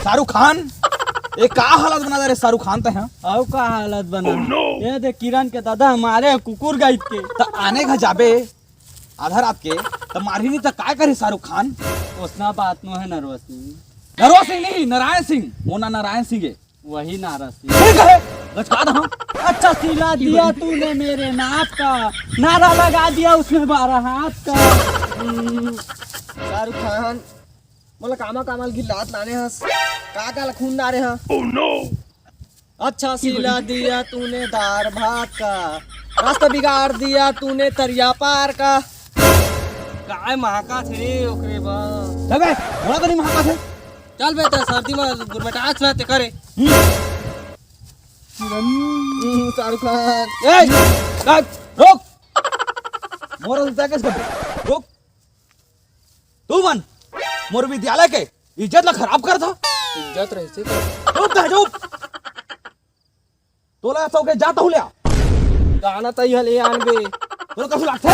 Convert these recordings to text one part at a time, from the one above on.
शाहरुख खान ये का हालत बना दे रे शाहरुख खान तो है और का हालत बना ये देख किरण के दादा हमारे कुकुर गाइड के तो आने का जाबे आधा रात के तो मारी नहीं तो काय करे शाहरुख खान उसना बात नो है नरवा सिंह नरवा सिंह नहीं नारायण सिंह मोना नारायण सिंह है वही नारा सिंह ठीक है गचका दो अच्छा सिला दिया तूने मेरे नाक का नारा लगा दिया उसमें 12 हाथ का शाहरुख खान बोला कामा कामाल की लात लाने हंस का खून डारे हाँ अच्छा सिला दिया तूने दार भात का रास्ता बिगाड़ दिया तूने तरिया पार का काय महाका थे ओकरे बा चल बे बोला तो नहीं महाका थे चल बे तो सर्दी में गुरमटाच में ते करे शाहरुख खान रोक मोर कैसे कर रोक तू मन मोर विद्यालय के इज्जत ला खराब कर था इज्जत रही से चुप कह चुप तोला सौ के जाता हूँ लिया गाना तई हले आन बे तोला कसो लागते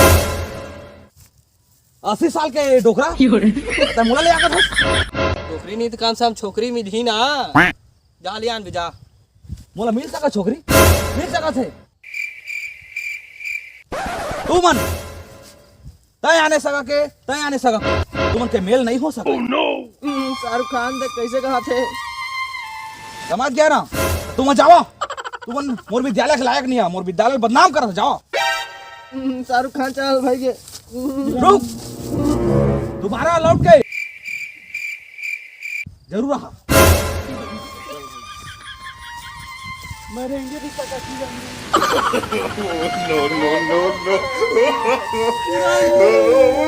80 साल के डोकरा ते मोला ले आकर था छोकरी नहीं तो काम से हम छोकरी मिली ना जा ले आन बे जा मोला मिल सका छोकरी मिल सका थे तू मन तय आने सका के तय आने सका तू मन के मेल नहीं हो सका शाहरुख खान देख कैसे कहा थे समझ गया ना तू मत जाओ तू मन मोर विद्यालय के लायक नहीं है मोर विद्यालय बदनाम कर जाओ शाहरुख खान चल भाई के रुक दोबारा लौट के जरूर रहा मरेंगे भी सका no, no, no, no.